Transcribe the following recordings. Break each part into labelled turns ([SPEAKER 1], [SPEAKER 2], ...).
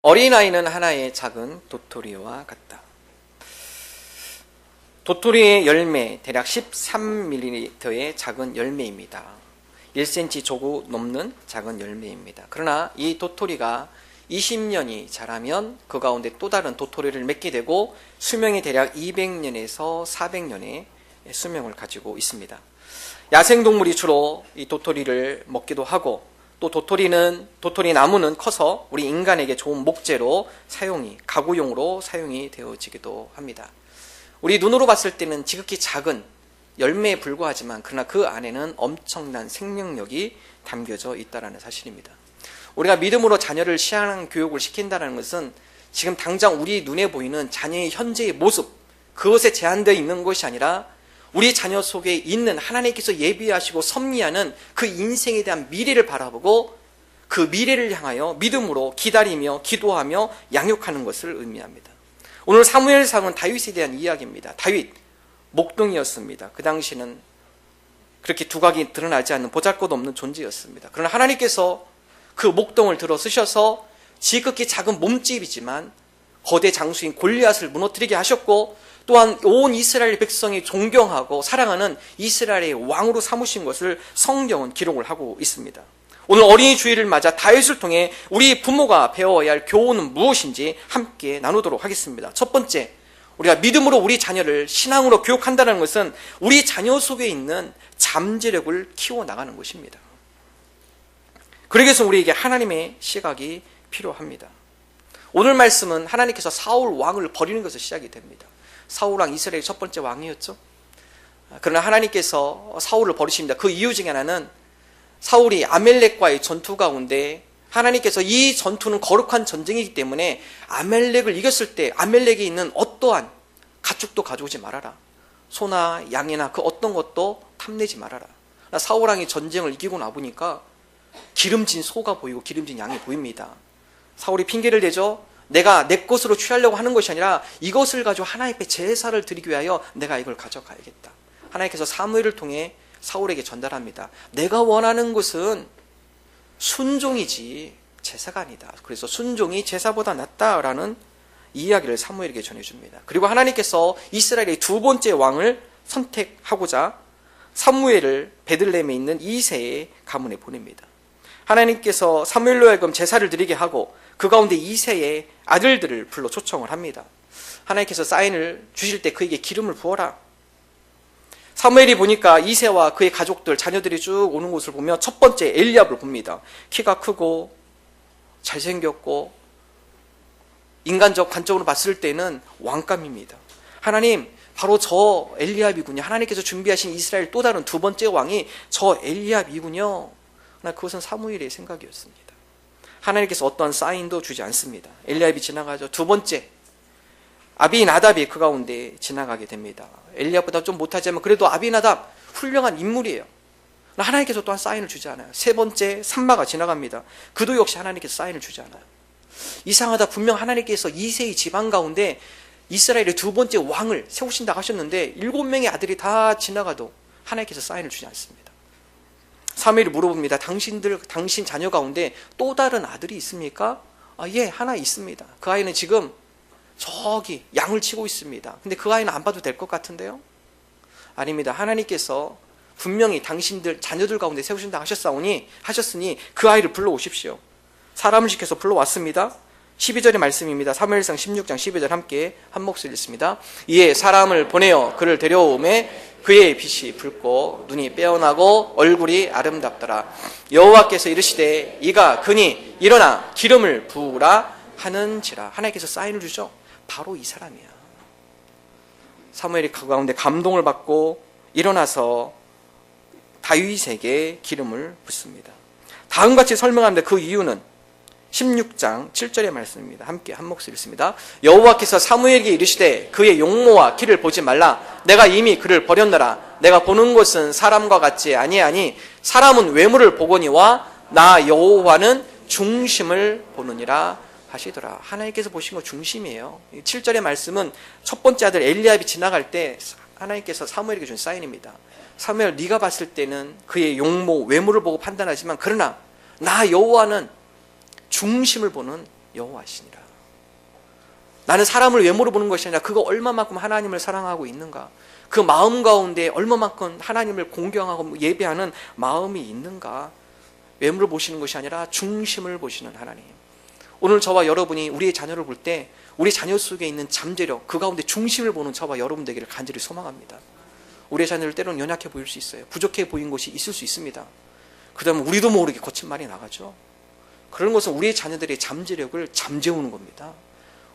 [SPEAKER 1] 어린아이는 하나의 작은 도토리와 같다. 도토리의 열매 대략 13ml의 작은 열매입니다. 1cm 조금 넘는 작은 열매입니다. 그러나 이 도토리가 20년이 자라면 그 가운데 또 다른 도토리를 맺게 되고 수명이 대략 200년에서 400년의 수명을 가지고 있습니다. 야생동물이 주로 이 도토리를 먹기도 하고, 또 도토리 나무는 커서 우리 인간에게 좋은 목재로 가구용으로 사용이 되어지기도 합니다. 우리 눈으로 봤을 때는 지극히 작은 열매에 불과하지만 그러나 그 안에는 엄청난 생명력이 담겨져 있다는 사실입니다. 우리가 믿음으로 자녀를 신앙 교육을 시킨다는 것은 지금 당장 우리 눈에 보이는 자녀의 현재의 모습, 그것에 제한되어 있는 것이 아니라 우리 자녀 속에 있는 하나님께서 예비하시고 섭리하는 그 인생에 대한 미래를 바라보고 그 미래를 향하여 믿음으로 기다리며 기도하며 양육하는 것을 의미합니다. 오늘 사무엘상은 다윗에 대한 이야기입니다. 다윗, 목동이었습니다. 그 당시는 그렇게 두각이 드러나지 않는 보잘것없는 존재였습니다. 그러나 하나님께서 그 목동을 들어 쓰셔서 지극히 작은 몸집이지만 거대 장수인 골리앗을 무너뜨리게 하셨고, 또한 온 이스라엘 백성이 존경하고 사랑하는 이스라엘의 왕으로 삼으신 것을 성경은 기록을 하고 있습니다. 오늘 어린이 주일을 맞아 다윗을 통해 우리 부모가 배워야 할 교훈은 무엇인지 함께 나누도록 하겠습니다. 첫 번째, 우리가 믿음으로 우리 자녀를 신앙으로 교육한다는 것은 우리 자녀 속에 있는 잠재력을 키워나가는 것입니다. 그러기 위해서 우리에게 하나님의 시각이 필요합니다. 오늘 말씀은 하나님께서 사울 왕을 버리는 것에서 시작이 됩니다. 사울 왕, 이스라엘의 첫 번째 왕이었죠. 그러나 하나님께서 사울을 버리십니다. 그 이유 중에 하나는 사울이 아멜렉과의 전투 가운데 하나님께서 이 전투는 거룩한 전쟁이기 때문에 아멜렉을 이겼을 때 아멜렉에 있는 어떠한 가축도 가져오지 말아라. 소나 양이나 그 어떤 것도 탐내지 말아라. 사울 왕이 전쟁을 이기고 나보니까 기름진 소가 보이고 기름진 양이 보입니다. 사울이 핑계를 대죠. 내가 내 것으로 취하려고 하는 것이 아니라 이것을 가지고 하나님께 제사를 드리기 위하여 내가 이걸 가져가야겠다. 하나님께서 사무엘을 통해 사울에게 전달합니다. 내가 원하는 것은 순종이지 제사가 아니다. 그래서 순종이 제사보다 낫다라는 이야기를 사무엘에게 전해줍니다. 그리고 하나님께서 이스라엘의 두 번째 왕을 선택하고자 사무엘을 베들레헴에 있는 이새의 가문에 보냅니다. 하나님께서 사무엘로 하여금 제사를 드리게 하고 그 가운데 이새의 아들들을 불러 초청을 합니다. 하나님께서 사인을 주실 때 그에게 기름을 부어라. 사무엘이 보니까 이새와 그의 가족들, 자녀들이 쭉 오는 곳을 보며 첫 번째 엘리압을 봅니다. 키가 크고 잘생겼고 인간적 관점으로 봤을 때는 왕감입니다. 하나님, 바로 저 엘리압이군요. 하나님께서 준비하신 이스라엘 또 다른 두 번째 왕이 저 엘리압이군요. 그러나 그것은 사무엘의 생각이었습니다. 하나님께서 어떠한 사인도 주지 않습니다. 엘리압이 지나가죠. 두 번째, 아비나답이 그 가운데 지나가게 됩니다. 엘리압보다 좀 못하지만 그래도 아비나답 훌륭한 인물이에요. 하나님께서 또한 사인을 주지 않아요. 세 번째, 삼마가 지나갑니다. 그도 역시 하나님께서 사인을 주지 않아요. 이상하다. 분명 하나님께서 이새의 집안 가운데 이스라엘의 두 번째 왕을 세우신다고 하셨는데 7명의 아들이 다 지나가도 하나님께서 사인을 주지 않습니다. 사무엘이 물어봅니다. 당신 자녀 가운데 또 다른 아들이 있습니까? 예, 하나 있습니다. 그 아이는 지금 저기 양을 치고 있습니다. 근데 그 아이는 안 봐도 될 것 같은데요? 아닙니다. 하나님께서 분명히 당신들 자녀들 가운데 세우신다 하셨으니 그 아이를 불러오십시오. 사람을 시켜서 불러왔습니다. 12절의 말씀입니다. 사무엘상 16장 12절 함께 한 목소리 읽습니다. 이에 사람을 보내어 그를 데려오매 그의 빛이 붉고 눈이 빼어나고 얼굴이 아름답더라. 여호와께서 이르시되 이가 그니 일어나 기름을 부으라 하는지라. 하나님께서 사인을 주죠. 바로 이 사람이야. 사무엘이 그 가운데 감동을 받고 일어나서 다윗에게 기름을 붓습니다. 다음같이 설명하는데 그 이유는 16장 7절의 말씀입니다. 함께 한 목소리 읽습니다. 여호와께서 사무엘에게 이르시되 그의 용모와 키를 보지 말라. 내가 이미 그를 버렸노라. 내가 보는 것은 사람과 같지 아니하니 사람은 외모를 보거니와 나 여호와는 중심을 보느니라 하시더라. 하나님께서 보신 거 중심이에요. 7절의 말씀은 첫 번째 아들 엘리압이 지나갈 때 하나님께서 사무엘에게 준 사인입니다. 사무엘, 네가 봤을 때는 그의 용모, 외모를 보고 판단하지만 그러나 나 여호와는 중심을 보는 여호와시니라. 나는 사람을 외모로 보는 것이 아니라 그가 얼마만큼 하나님을 사랑하고 있는가, 그 마음 가운데 얼마만큼 하나님을 공경하고 예배하는 마음이 있는가, 외모를 보시는 것이 아니라 중심을 보시는 하나님. 오늘 저와 여러분이 우리의 자녀를 볼 때 우리 자녀 속에 있는 잠재력, 그 가운데 중심을 보는 저와 여러분 되기를 간절히 소망합니다. 우리의 자녀를 때로는 연약해 보일 수 있어요. 부족해 보인 것이 있을 수 있습니다. 그러면 우리도 모르게 거친 말이 나가죠. 그런 것은 우리의 자녀들의 잠재력을 잠재우는 겁니다.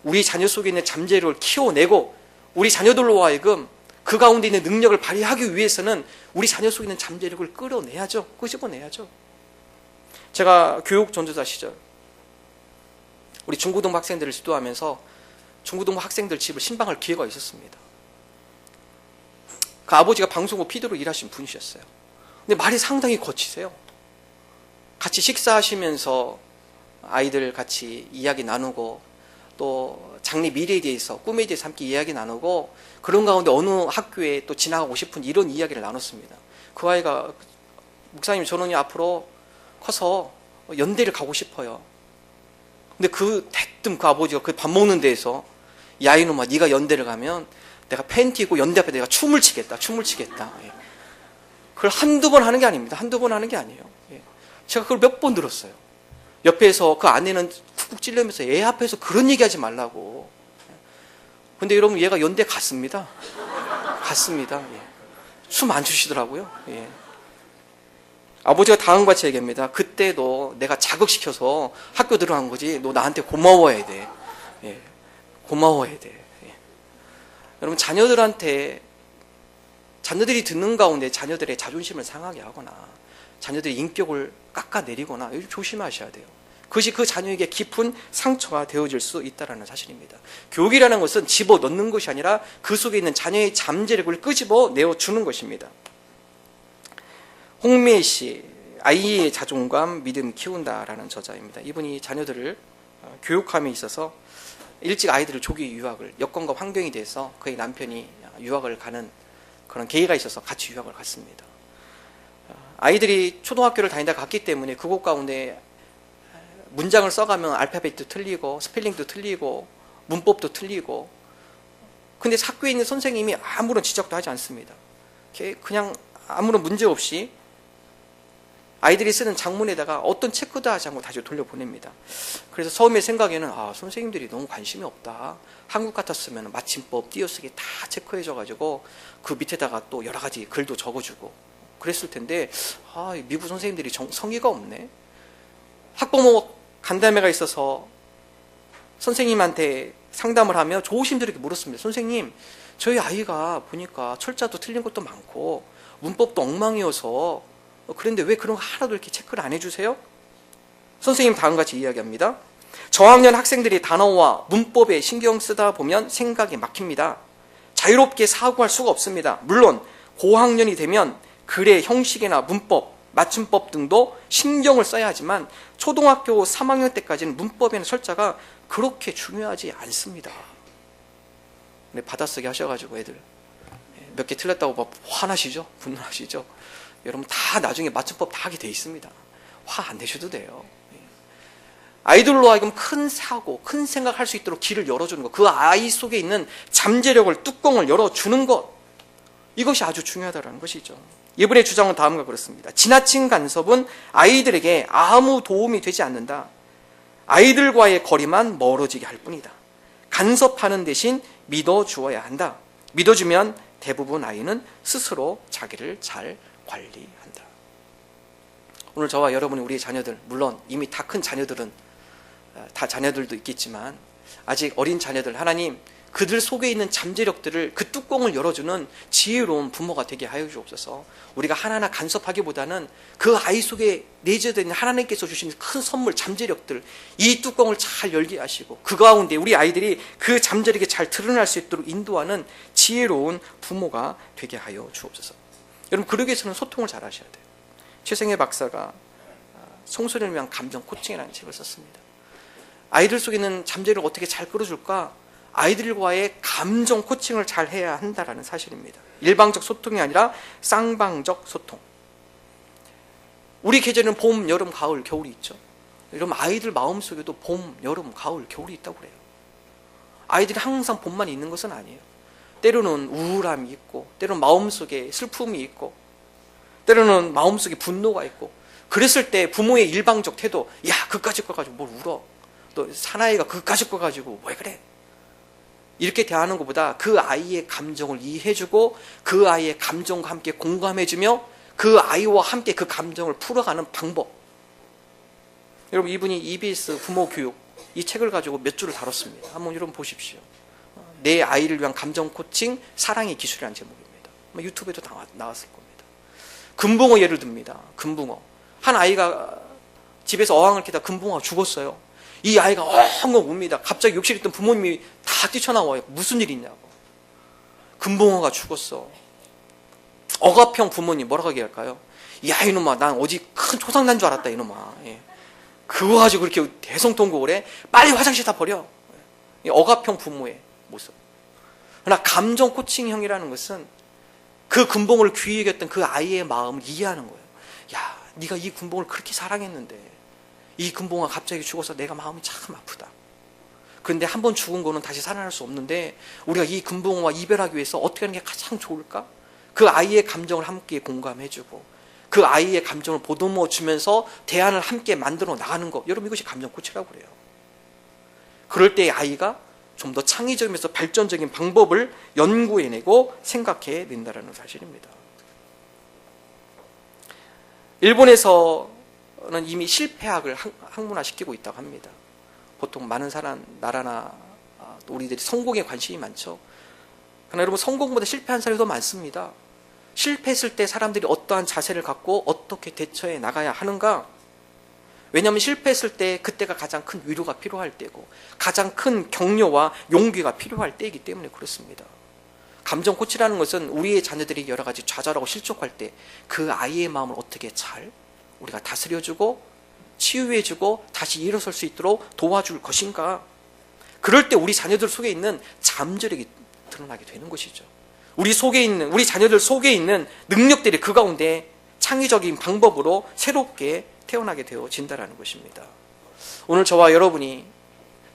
[SPEAKER 1] 우리 자녀 속에 있는 잠재력을 키워내고 우리 자녀들로 하여금 그 가운데 있는 능력을 발휘하기 위해서는 우리 자녀 속에 있는 잠재력을 끌어내야죠. 끄집어내야죠. 제가 교육 전도자 시절 우리 중고등부 학생들을 지도하면서 중고등부 학생들 집을 신방할 기회가 있었습니다. 그 아버지가 방송국 PD로 일하신 분이셨어요. 근데 말이 상당히 거치세요. 같이 식사하시면서 아이들 같이 이야기 나누고 또 장래 미래에 대해서, 꿈에 대해서 함께 이야기 나누고 그런 가운데 어느 학교에 또 지나가고 싶은 이런 이야기를 나눴습니다. 그 아이가 목사님 저는 앞으로 커서 연대를 가고 싶어요. 근데 대뜸 그 아버지가 그 밥 먹는 데에서 야 이놈아 네가 연대를 가면 내가 팬티 입고 연대 앞에 내가 춤을 치겠다. 예. 그걸 한두 번 하는 게 아닙니다. 한두 번 하는 게 아니에요. 예. 제가 그걸 몇 번 들었어요. 옆에서 그 아내는 쿡쿡 찔르면서 애 앞에서 그런 얘기하지 말라고. 근데 여러분 얘가 연대 갔습니다. 예. 춤 안 추시더라고요. 예. 아버지가 다음같이 얘기합니다. 그때 너 내가 자극시켜서 학교 들어간 거지. 너 나한테 고마워해야 돼. 예. 고마워해야 돼. 예. 여러분 자녀들이 듣는 가운데 자녀들의 자존심을 상하게 하거나 자녀들의 인격을 깎아내리거나 조심하셔야 돼요. 그것이 그 자녀에게 깊은 상처가 되어질 수 있다는 사실입니다. 교육이라는 것은 집어넣는 것이 아니라 그 속에 있는 자녀의 잠재력을 끄집어내어주는 것입니다. 홍미애 씨, 아이의 자존감, 믿음 키운다라는 저자입니다. 이분이 자녀들을 교육함에 있어서 일찍 아이들을 조기 유학을, 여건과 환경이 돼서 그의 남편이 유학을 가는 그런 계기가 있어서 같이 유학을 갔습니다. 아이들이 초등학교를 다니다 갔기 때문에 그곳 가운데 문장을 써가면 알파벳도 틀리고 스펠링도 틀리고 문법도 틀리고, 근데 학교에 있는 선생님이 아무런 지적도 하지 않습니다. 그냥 아무런 문제 없이 아이들이 쓰는 장문에다가 어떤 체크도 하지 않고 다시 돌려보냅니다. 그래서 처음에 생각에는 선생님들이 너무 관심이 없다. 한국 같았으면 마침법, 띄어쓰기 다 체크해줘가지고 그 밑에다가 또 여러 가지 글도 적어주고 그랬을 텐데 미국 선생님들이 성의가 없네. 학부모 간담회가 있어서 선생님한테 상담을 하며 조심스럽게 물었습니다. 선생님, 저희 아이가 보니까 철자도 틀린 것도 많고 문법도 엉망이어서 그런데 왜 그런 거 하나도 이렇게 체크를 안 해주세요? 선생님 다음같이 이야기합니다. 저학년 학생들이 단어와 문법에 신경 쓰다 보면 생각이 막힙니다. 자유롭게 사고할 수가 없습니다. 물론 고학년이 되면 글의 형식이나 문법, 맞춤법 등도 신경을 써야 하지만 초등학교 3학년 때까지는 문법에는 철자가 그렇게 중요하지 않습니다. 근데 받아쓰기 하셔가지고 애들 몇 개 틀렸다고 막 화나시죠? 분노하시죠? 여러분 다 나중에 맞춤법 다 하게 돼 있습니다. 화 안 내셔도 돼요. 아이들로 하여금 큰 사고, 큰 생각할 수 있도록 길을 열어주는 것, 그 아이 속에 있는 잠재력을, 뚜껑을 열어주는 것, 이것이 아주 중요하다는 것이죠. 이분의 주장은 다음과 그렇습니다. 지나친 간섭은 아이들에게 아무 도움이 되지 않는다. 아이들과의 거리만 멀어지게 할 뿐이다. 간섭하는 대신 믿어주어야 한다. 믿어주면 대부분 아이는 스스로 자기를 잘 관리한다. 오늘 저와 여러분이 우리의 자녀들, 물론 이미 다 큰 자녀들은 다 자녀들도 있겠지만 아직 어린 자녀들, 하나님 그들 속에 있는 잠재력들을, 그 뚜껑을 열어주는 지혜로운 부모가 되게 하여 주옵소서. 우리가 하나하나 간섭하기보다는 그 아이 속에 내재되어 있는 하나님께서 주신 큰 선물, 잠재력들, 이 뚜껑을 잘 열게 하시고 그 가운데 우리 아이들이 그 잠재력이 잘 드러날 수 있도록 인도하는 지혜로운 부모가 되게 하여 주옵소서. 여러분 그러기 위해서는 소통을 잘 하셔야 돼요. 최승혜 박사가 청소년을 위한 감정 코칭이라는 책을 썼습니다. 아이들 속에 있는 잠재력을 어떻게 잘 끌어줄까? 아이들과의 감정 코칭을 잘 해야 한다는 사실입니다. 일방적 소통이 아니라 쌍방적 소통. 우리 계절은 봄, 여름, 가을, 겨울이 있죠. 이러면 아이들 마음속에도 봄, 여름, 가을, 겨울이 있다고 그래요. 아이들이 항상 봄만 있는 것은 아니에요. 때로는 우울함이 있고, 때로는 마음속에 슬픔이 있고, 때로는 마음속에 분노가 있고, 그랬을 때 부모의 일방적 태도, 야, 그까짓 거 가지고 뭘 울어? 또 사나이가 그까짓 거 가지고 왜 그래? 이렇게 대하는 것보다 그 아이의 감정을 이해해주고 그 아이의 감정과 함께 공감해주며 그 아이와 함께 그 감정을 풀어가는 방법. 여러분, 이분이 EBS 부모 교육 이 책을 가지고 몇 줄을 다뤘습니다. 한번 여러분 보십시오. 내 아이를 위한 감정 코칭 사랑의 기술이라는 제목입니다. 유튜브에도 나왔을 겁니다. 금붕어 예를 듭니다. 금붕어. 한 아이가 집에서 어항을 캐다 금붕어가 죽었어요. 이 아이가 엉엉 웁니다. 갑자기 욕실에 있던 부모님이 다 뛰쳐나와요. 무슨 일이 있냐고. 금붕어가 죽었어. 억압형 부모님 뭐라고 얘기할까요? 야, 이놈아, 난 어디 큰 초상 난 줄 알았다, 이놈아. 예. 그거 가지고 그렇게 대성통곡을 해? 빨리 화장실 다 버려. 억압형 부모의 모습. 그러나 감정 코칭형이라는 것은 그 금붕어를 귀히 여겼던 그 아이의 마음을 이해하는 거예요. 야, 네가 이 금붕어를 그렇게 사랑했는데 이 금붕어가 갑자기 죽어서 내가 마음이 참 아프다. 그런데 한 번 죽은 거는 다시 살아날 수 없는데 우리가 이 금붕어와 이별하기 위해서 어떻게 하는 게 가장 좋을까? 그 아이의 감정을 함께 공감해주고 그 아이의 감정을 보듬어 주면서 대안을 함께 만들어 나가는 것. 여러분, 이것이 감정 코치라고 그래요. 그럴 때 아이가 좀 더 창의적이면서 발전적인 방법을 연구해내고 생각해낸다는 사실입니다. 일본에서는 이미 실패학을 학문화시키고 있다고 합니다. 보통 많은 나라나 우리들이 성공에 관심이 많죠. 그러나 여러분, 성공보다 실패한 사례도 많습니다. 실패했을 때 사람들이 어떠한 자세를 갖고 어떻게 대처해 나가야 하는가? 왜냐하면 실패했을 때 그때가 가장 큰 위로가 필요할 때고 가장 큰 격려와 용기가 필요할 때이기 때문에 그렇습니다. 감정 코치라는 것은 우리의 자녀들이 여러 가지 좌절하고 실족할 때 그 아이의 마음을 어떻게 잘 우리가 다스려주고 치유해주고 다시 일어설 수 있도록 도와줄 것인가? 그럴 때 우리 자녀들 속에 있는 잠재력이 드러나게 되는 것이죠. 우리 자녀들 속에 있는 능력들이 그 가운데 창의적인 방법으로 새롭게 태어나게 되어진다는 것입니다. 오늘 저와 여러분이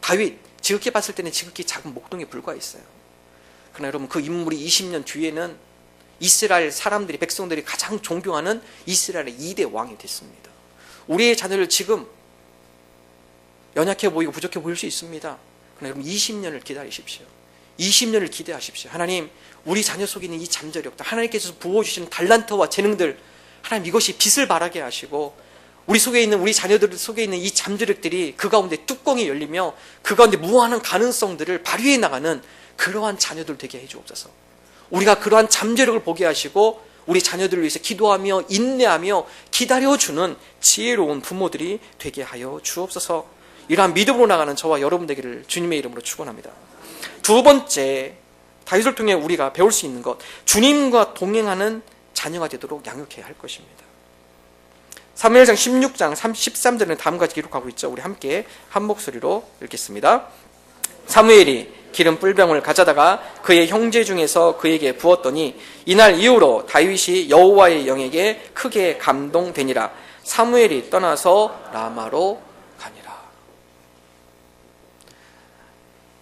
[SPEAKER 1] 다윗, 지극히 봤을 때는 지극히 작은 목동에 불과했어요. 그러나 여러분, 그 인물이 20년 뒤에는 이스라엘 사람들이, 백성들이 가장 존경하는 이스라엘의 2대 왕이 됐습니다. 우리의 자녀를 지금 연약해 보이고 부족해 보일 수 있습니다. 그러나 여러분, 20년을 기다리십시오. 20년을 기대하십시오. 하나님, 우리 자녀 속에 있는 이 잠재력들, 하나님께서 부어주시는 달란트와 재능들, 하나님 이것이 빛을 발하게 하시고 우리 자녀들 속에 있는 이 잠재력들이 그 가운데 뚜껑이 열리며 그 가운데 무한한 가능성들을 발휘해 나가는 그러한 자녀들 되게 해주옵소서. 우리가 그러한 잠재력을 보게 하시고 우리 자녀들을 위해서 기도하며 인내하며 기다려주는 지혜로운 부모들이 되게 하여 주옵소서. 이러한 믿음으로 나가는 저와 여러분 되기를 주님의 이름으로 축원합니다. 두 번째, 다윗을 통해 우리가 배울 수 있는 것, 주님과 동행하는 자녀가 되도록 양육해야 할 것입니다. 사무엘상 16장 13절에는 다음과 같이 기록하고 있죠. 우리 함께 한 목소리로 읽겠습니다. 사무엘이 기름 뿔병을 가져다가 그의 형제 중에서 그에게 부었더니 이날 이후로 다윗이 여호와의 영에게 크게 감동되니라. 사무엘이 떠나서 라마로 가니라.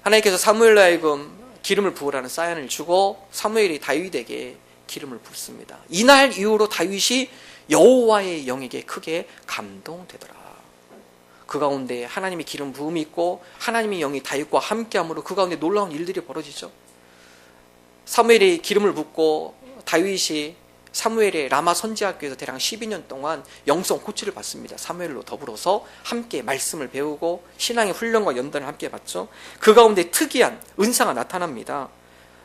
[SPEAKER 1] 하나님께서 사무엘로 하여금 기름을 부으라는 사연을 주고 사무엘이 다윗에게 기름을 붓습니다. 이날 이후로 다윗이 여호와의 영에게 크게 감동되더라. 그 가운데 하나님의 기름 부음이 있고 하나님의 영이 다윗과 함께함으로 그 가운데 놀라운 일들이 벌어지죠. 사무엘이 기름을 붓고 다윗이 사무엘의 라마 선지학교에서 대략 12년 동안 영성 코치를 받습니다. 사무엘로 더불어서 함께 말씀을 배우고 신앙의 훈련과 연단을 함께 받죠. 그 가운데 특이한 은사가 나타납니다.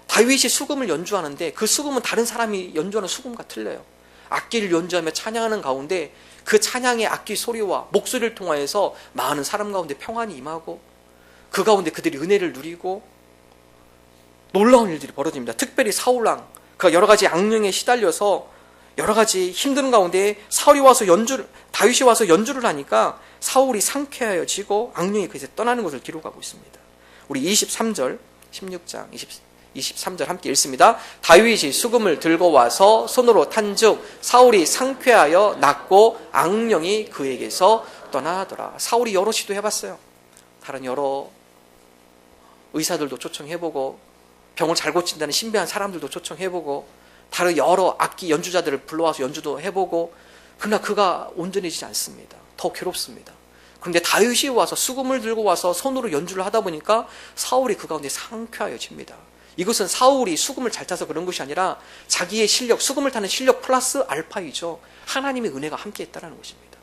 [SPEAKER 1] 다윗이 수금을 연주하는데 그 수금은 다른 사람이 연주하는 수금과 틀려요. 악기를 연주하며 찬양하는 가운데 그 찬양의 악기 소리와 목소리를 통하여서 많은 사람 가운데 평안이 임하고 그 가운데 그들이 은혜를 누리고 놀라운 일들이 벌어집니다. 특별히 사울왕, 그가 여러 가지 악령에 시달려서 여러 가지 힘든 가운데 다윗이 와서 연주를 하니까 사울이 상쾌하여지고 악령이 그에서 떠나는 것을 기록하고 있습니다. 우리 23절 16장 23절 함께 읽습니다. 다윗이 수금을 들고 와서 손으로 탄즉 사울이 상쾌하여 낫고 악령이 그에게서 떠나더라. 사울이 여러 시도해봤어요. 다른 여러 의사들도 초청해보고, 병을 잘 고친다는 신비한 사람들도 초청해보고, 다른 여러 악기 연주자들을 불러와서 연주도 해보고, 그러나 그가 온전해지지 않습니다. 더 괴롭습니다. 그런데 다윗이 와서 수금을 들고 와서 손으로 연주를 하다 보니까 사울이 그 가운데 상쾌하여집니다. 이것은 사울이 수금을 잘 타서 그런 것이 아니라 자기의 실력, 수금을 타는 실력 플러스 알파이죠. 하나님의 은혜가 함께했다는 것입니다.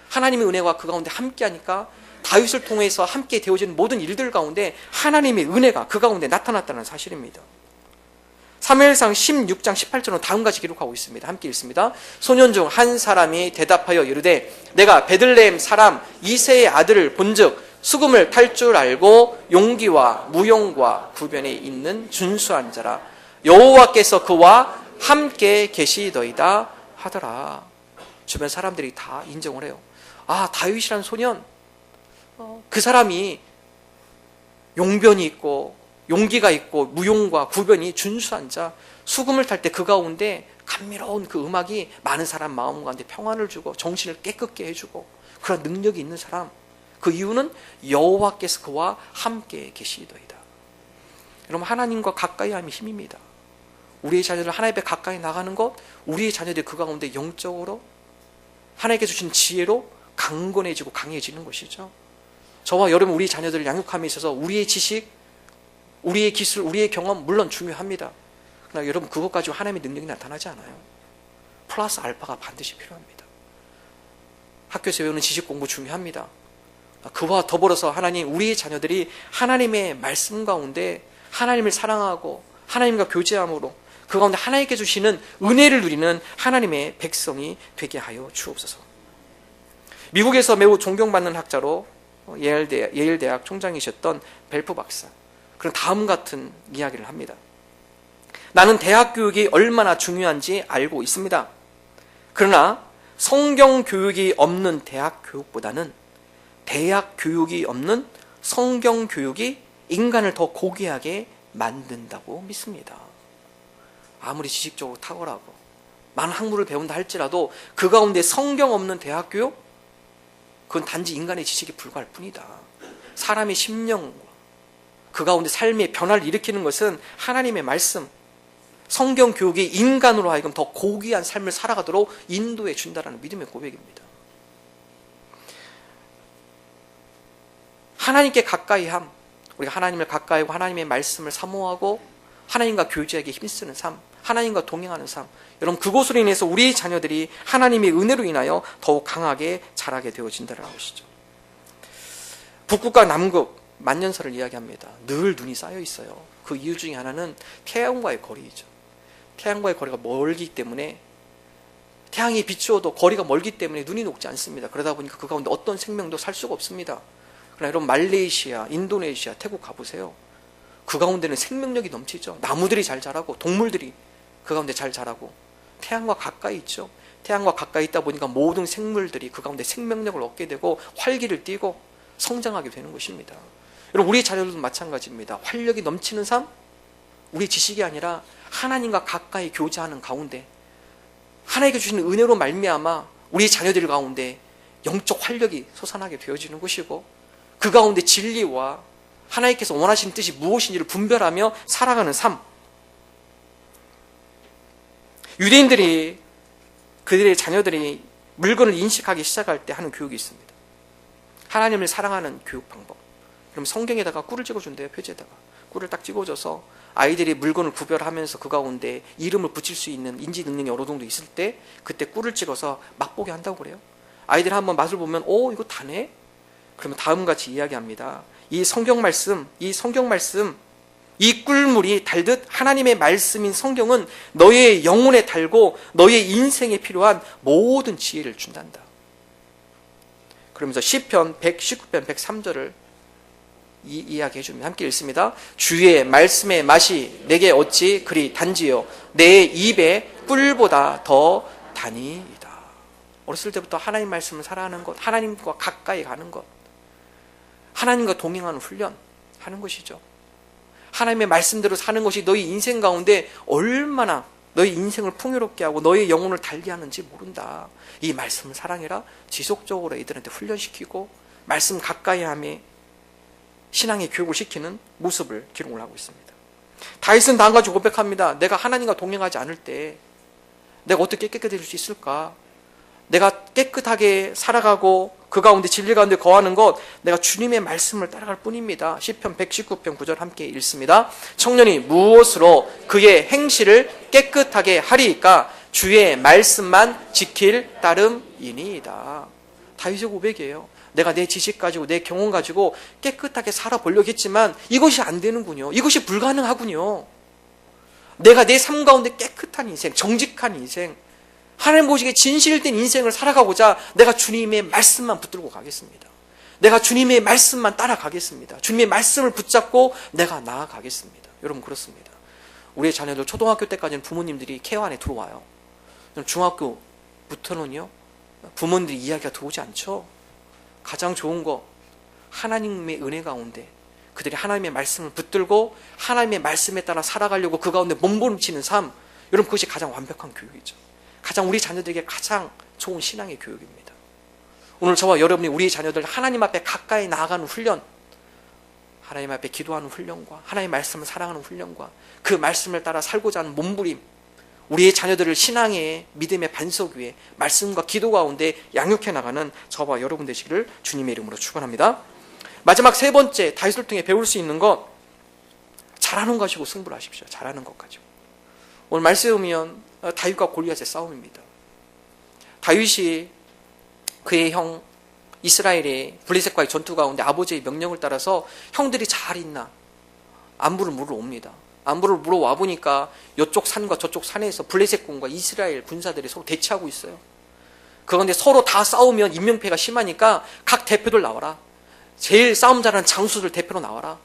[SPEAKER 1] 하나님의 은혜가 그 가운데 함께하니까 다윗을 통해서 함께 되어지는 모든 일들 가운데 하나님의 은혜가 그 가운데 나타났다는 사실입니다. 사무엘상 16장 18절은 다음같이 기록하고 있습니다. 함께 읽습니다. 소년 중 한 사람이 대답하여 이르되 내가 베들레헴 사람 이새의 아들을 본즉 수금을 탈 줄 알고 용기와 무용과 구변에 있는 준수한 자라. 여호와께서 그와 함께 계시더이다 하더라. 주변 사람들이 다 인정을 해요. 아, 다윗이라는 소년, 그 사람이 용변이 있고 용기가 있고 무용과 구변이 준수한 자, 수금을 탈 때 그 가운데 감미로운 그 음악이 많은 사람 마음 가운데 평안을 주고 정신을 깨끗게 해주고 그런 능력이 있는 사람. 그 이유는 여호와께서 그와 함께 계시더이다. 여러분, 하나님과 가까이 함이 힘입니다. 우리의 자녀들 하나님 앞에 가까이 나가는 것, 우리의 자녀들이 그 가운데 영적으로 하나님께 주신 지혜로 강건해지고 강해지는 것이죠. 저와 여러분, 우리 자녀들을 양육함에 있어서 우리의 지식, 우리의 기술, 우리의 경험 물론 중요합니다. 그러나 여러분, 그것 가지고 하나님의 능력이 나타나지 않아요. 플러스 알파가 반드시 필요합니다. 학교에서 배우는 지식 공부 중요합니다. 그와 더불어서 하나님, 우리의 자녀들이 하나님의 말씀 가운데 하나님을 사랑하고 하나님과 교제함으로 그 가운데 하나님께 주시는 은혜를 누리는 하나님의 백성이 되게 하여 주옵소서. 미국에서 매우 존경받는 학자로 예일대학 총장이셨던 벨프 박사, 그런 다음 같은 이야기를 합니다. 나는 대학 교육이 얼마나 중요한지 알고 있습니다. 그러나 성경 교육이 없는 대학 교육보다는 대학 교육이 없는 성경 교육이 인간을 더 고귀하게 만든다고 믿습니다. 아무리 지식적으로 탁월하고 많은 학문을 배운다 할지라도 그 가운데 성경 없는 대학 교육, 그건 단지 인간의 지식에 불과할 뿐이다. 사람의 심령과 그 가운데 삶의 변화를 일으키는 것은 하나님의 말씀, 성경 교육이 인간으로 하여금 더 고귀한 삶을 살아가도록 인도해 준다는 믿음의 고백입니다. 하나님께 가까이함, 우리가 하나님을 가까이하고 하나님의 말씀을 사모하고 하나님과 교제하기 힘쓰는 삶, 하나님과 동행하는 삶, 여러분, 그곳으로 인해서 우리 자녀들이 하나님의 은혜로 인하여 더욱 강하게 자라게 되어진다는 것이죠. 북극과 남극 만년설을 이야기합니다. 늘 눈이 쌓여 있어요. 그 이유 중에 하나는 태양과의 거리이죠. 태양과의 거리가 멀기 때문에, 태양이 비추어도 거리가 멀기 때문에 눈이 녹지 않습니다. 그러다 보니까 그 가운데 어떤 생명도 살 수가 없습니다. 그러나 여러분, 말레이시아, 인도네시아, 태국 가보세요. 그 가운데는 생명력이 넘치죠. 나무들이 잘 자라고 동물들이 그 가운데 잘 자라고 태양과 가까이 있죠. 태양과 가까이 있다 보니까 모든 생물들이 그 가운데 생명력을 얻게 되고 활기를 띠고 성장하게 되는 것입니다. 여러분, 우리 자녀들도 마찬가지입니다. 활력이 넘치는 삶, 우리 지식이 아니라 하나님과 가까이 교제하는 가운데 하나님께 주시는 은혜로 말미암아 우리 자녀들 가운데 영적 활력이 솟아나게 되어지는 것이고, 그 가운데 진리와 하나님께서 원하시는 뜻이 무엇인지를 분별하며 살아가는 삶. 유대인들이 그들의 자녀들이 물건을 인식하기 시작할 때 하는 교육이 있습니다. 하나님을 사랑하는 교육 방법. 그럼 성경에다가 꿀을 찍어준대요. 표지에다가 꿀을 딱 찍어줘서 아이들이 물건을 구별하면서 그 가운데 이름을 붙일 수 있는 인지 능력이 어느 정도 있을 때 그때 꿀을 찍어서 맛보게 한다고 그래요. 아이들이 한번 맛을 보면 이거 다네? 그러면 다음같이 이야기합니다. 이 성경 말씀, 이 꿀물이 달듯 하나님의 말씀인 성경은 너의 영혼에 달고 너의 인생에 필요한 모든 지혜를 준단다. 그러면서 시편 119편 103절을 이야기해 줍니다. 함께 읽습니다. 주의 말씀의 맛이 내게 어찌 그리 단지요 내 입에 꿀보다 더 다니이다. 어렸을 때부터 하나님 말씀을 살아가는 것, 하나님과 가까이 가는 것, 하나님과 동행하는 훈련 하는 것이죠. 하나님의 말씀대로 사는 것이 너희 인생 가운데 얼마나 너의 인생을 풍요롭게 하고 너의 영혼을 달리하는지 모른다. 이 말씀을 사랑해라. 지속적으로 애들한테 훈련시키고 말씀 가까이 하며 신앙의 교육을 시키는 모습을 기록을 하고 있습니다. 다윗은 다음 가지 고백합니다. 내가 하나님과 동행하지 않을 때 내가 어떻게 깨끗해질 수 있을까? 내가 깨끗하게 살아가고 그 가운데 진리 가운데 거하는 것, 내가 주님의 말씀을 따라갈 뿐입니다. 시편 119편 9절 함께 읽습니다. 청년이 무엇으로 그의 행실을 깨끗하게 하리이까? 주의 말씀만 지킬 따름이니이다. 다윗의 고백이에요. 내가 내 지식 가지고 내 경험 가지고 깨끗하게 살아보려고 했지만 이것이 안 되는군요. 이것이 불가능하군요. 내가 내 삶 가운데 깨끗한 인생, 정직한 인생, 하나님 보시기에 진실된 인생을 살아가고자 내가 주님의 말씀만 붙들고 가겠습니다. 내가 주님의 말씀만 따라가겠습니다. 주님의 말씀을 붙잡고 내가 나아가겠습니다. 여러분 그렇습니다. 우리의 자녀들 초등학교 때까지는 부모님들이 케어 안에 들어와요. 중학교부터는요 부모님들이 이야기가 들어오지 않죠. 가장 좋은 거 하나님의 은혜 가운데 그들이 하나님의 말씀을 붙들고 하나님의 말씀에 따라 살아가려고 그 가운데 몸부림치는 삶, 여러분 그것이 가장 완벽한 교육이죠. 가장 우리 자녀들에게 가장 좋은 신앙의 교육입니다. 오늘 저와 여러분이 우리 자녀들 하나님 앞에 가까이 나아가는 훈련, 하나님 앞에 기도하는 훈련과 하나님의 말씀을 사랑하는 훈련과 그 말씀을 따라 살고자 하는 몸부림, 우리의 자녀들을 신앙의 믿음의 반석 위에 말씀과 기도 가운데 양육해 나가는 저와 여러분 되시기를 주님의 이름으로 축원합니다. 마지막 세 번째, 다윗을 통해 배울 수 있는 것, 잘하는 것이고 승부를 하십시오. 잘하는 것 가지고. 오늘 말씀에 보면 다윗과 골리앗의 싸움입니다. 다윗이 그의 형 이스라엘의 블레셋과의 전투 가운데 아버지의 명령을 따라서 형들이 잘 있나 안부를 물어옵니다. 안부를 물어와 보니까 이쪽 산과 저쪽 산에서 블레셋군과 이스라엘 군사들이 서로 대치하고 있어요. 그런데 서로 다 싸우면 인명피해가 심하니까 각 대표들 나와라. 제일 싸움 잘하는 장수들 대표로 나와라.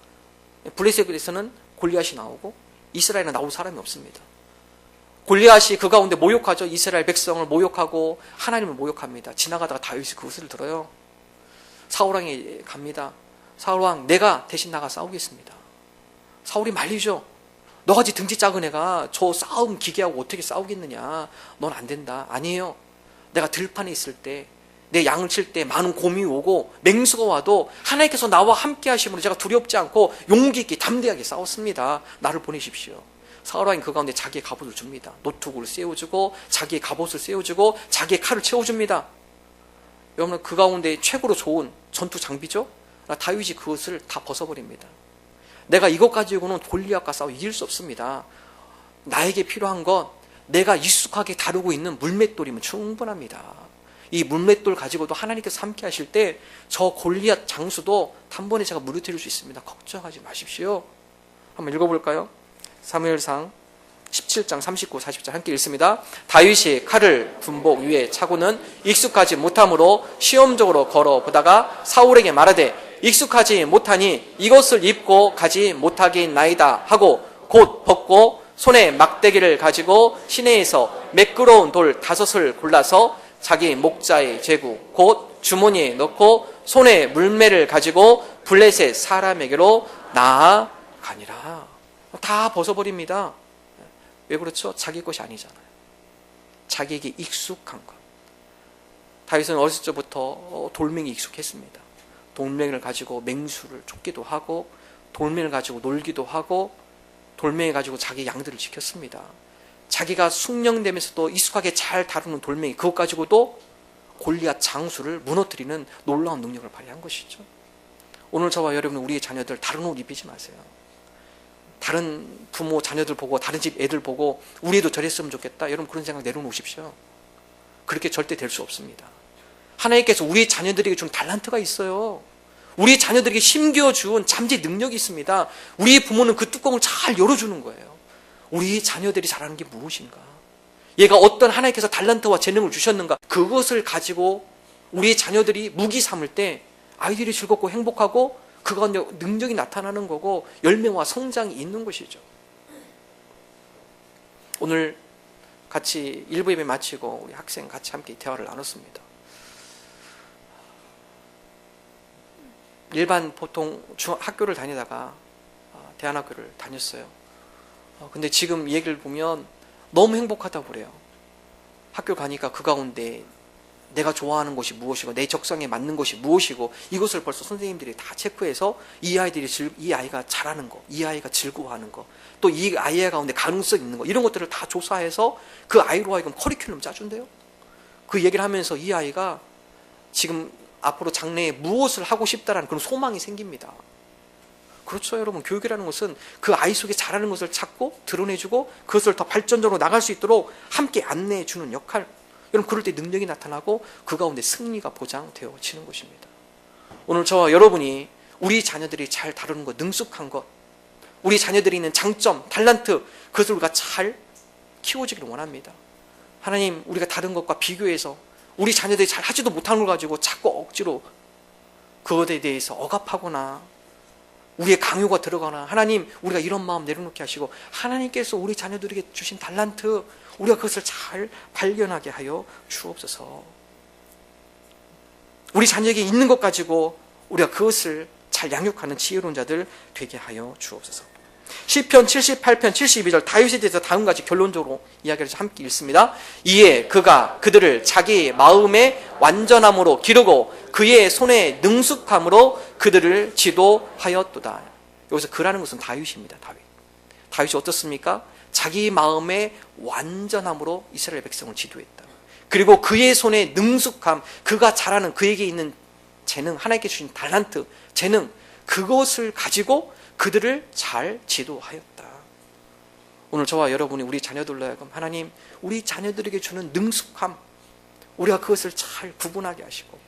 [SPEAKER 1] 블레셋에서는 골리앗이 나오고 이스라엘은 나올 사람이 없습니다. 골리앗이 그 가운데 모욕하죠. 이스라엘 백성을 모욕하고 하나님을 모욕합니다. 지나가다가 다윗이 그것을 들어요. 사울왕에 갑니다. 사울왕, 내가 대신 나가 싸우겠습니다. 사울이 말리죠. 너같이 등치 작은 애가 저 싸움 기계하고 어떻게 싸우겠느냐. 넌 안 된다. 아니에요. 내가 들판에 있을 때, 내 양을 칠 때 많은 곰이 오고 맹수가 와도 하나님께서 나와 함께 하심으로 제가 두렵지 않고 용기 있게 담대하게 싸웠습니다. 나를 보내십시오. 사울왕이 그 가운데 자기의 갑옷을 줍니다. 노트구를 씌워주고 자기의 갑옷을 씌워주고 자기의 칼을 채워줍니다. 여러분 그 가운데 최고로 좋은 전투 장비죠. 다윗이 그것을 다 벗어버립니다. 내가 이것 가지고는 골리앗과 싸워 이길 수 없습니다. 나에게 필요한 건 내가 익숙하게 다루고 있는 물맷돌이면 충분합니다. 이 물맷돌 가지고도 하나님께서 함께 하실 때 저 골리앗 장수도 단번에 제가 무너뜨릴 수 있습니다. 걱정하지 마십시오. 한번 읽어볼까요? 사무엘상 17장 39, 40절 함께 읽습니다. 다윗이 칼을 군복 위에 차고는 익숙하지 못함으로 시험적으로 걸어보다가 사울에게 말하되 익숙하지 못하니 이것을 입고 가지 못하겠나이다 하고 곧 벗고 손에 막대기를 가지고 시내에서 매끄러운 돌 5을 골라서 자기 목자의 제구 곧 주머니에 넣고 손에 물매를 가지고 블레셋 사람에게로 나아가니라. 다 벗어버립니다. 왜 그렇죠? 자기 것이 아니잖아요. 자기에게 익숙한 것. 다윗은 어렸을 적부터 돌멩이 익숙했습니다. 돌멩이를 가지고 맹수를 쫓기도 하고 돌멩이를 가지고 놀기도 하고 돌멩이 가지고 자기 양들을 지켰습니다. 자기가 숙련되면서도 익숙하게 잘 다루는 돌멩이 그것 가지고도 골리앗 장수를 무너뜨리는 놀라운 능력을 발휘한 것이죠. 오늘 저와 여러분 우리의 자녀들 다른 옷 입히지 마세요. 다른 부모 자녀들 보고 다른 집 애들 보고 우리 애도 저랬으면 좋겠다. 여러분 그런 생각 내려놓으십시오. 그렇게 절대 될 수 없습니다. 하나님께서 우리 자녀들에게 준 달란트가 있어요. 우리 자녀들에게 심겨준 잠재 능력이 있습니다. 우리 부모는 그 뚜껑을 잘 열어주는 거예요. 우리 자녀들이 잘하는 게 무엇인가? 얘가 어떤 하나님께서 달란트와 재능을 주셨는가? 그것을 가지고 우리 자녀들이 무기 삼을 때 아이들이 즐겁고 행복하고 그 가운데 능력이 나타나는 거고 열매와 성장이 있는 것이죠. 오늘 같이 1부 예배 마치고 우리 학생 같이 함께 대화를 나눴습니다. 일반 보통 학교를 다니다가 대안학교를 다녔어요. 근데 지금 이 얘기를 보면 너무 행복하다고 그래요. 학교 가니까 그 가운데 내가 좋아하는 것이 무엇이고 내 적성에 맞는 것이 무엇이고 이것을 벌써 선생님들이 다 체크해서 이 아이가 잘하는 거, 이 아이가 즐거워하는 거, 또 이 아이 가운데 가능성 있는 거, 이런 것들을 다 조사해서 그 아이로 하여금 커리큘럼 짜준대요. 그 얘기를 하면서 이 아이가 지금 앞으로 장래에 무엇을 하고 싶다라는 그런 소망이 생깁니다. 그렇죠, 여러분. 교육이라는 것은 그 아이 속에 잘하는 것을 찾고 드러내주고 그것을 더 발전적으로 나갈 수 있도록 함께 안내해주는 역할. 여러분, 그럴 때 능력이 나타나고 그 가운데 승리가 보장되어지는 것입니다. 오늘 저와 여러분이 우리 자녀들이 잘 다루는 것, 능숙한 것, 우리 자녀들이 있는 장점, 탤런트, 그것을 우리가 잘 키워주기를 원합니다. 하나님, 우리가 다른 것과 비교해서 우리 자녀들이 잘 하지도 못하는 걸 가지고 자꾸 억지로 그것에 대해서 억압하거나 우리의 강요가 들어가나, 하나님, 우리가 이런 마음 내려놓게 하시고 하나님께서 우리 자녀들에게 주신 탤런트, 우리가 그것을 잘 발견하게 하여 주옵소서. 우리 자녀에게 있는 것 가지고 우리가 그것을 잘 양육하는 지혜로운 자들 되게 하여 주옵소서. 시편 78편 72절 다윗에 대해서 다음과 같이 결론적으로 이야기를 함께 읽습니다. 이에 그가 그들을 자기 마음의 완전함으로 기르고 그의 손의 능숙함으로 그들을 지도하였도다. 여기서 그라는 것은 다윗입니다. 다윗이 어떻습니까? 자기 마음의 완전함으로 이스라엘 백성을 지도했다. 그리고 그의 손의 능숙함, 그가 잘하는 그에게 있는 재능, 하나님께 주신 탤런트, 재능, 그것을 가지고 그들을 잘 지도하였다. 오늘 저와 여러분이 우리 자녀들로 하여금 하나님, 우리 자녀들에게 주는 능숙함, 우리가 그것을 잘 구분하게 하시고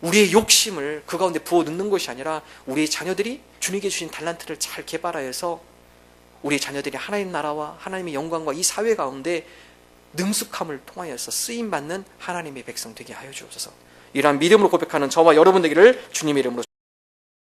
[SPEAKER 1] 우리의 욕심을 그 가운데 부어 넣는 것이 아니라 우리 자녀들이 주님께 주신 탤런트를 잘 개발하여서 우리 자녀들이 하나님 나라와 하나님의 영광과 이 사회 가운데 능숙함을 통하여서 쓰임받는 하나님의 백성 되게 하여 주옵소서. 이러한 믿음으로 고백하는 저와 여러분 되기를 주님의 이름으로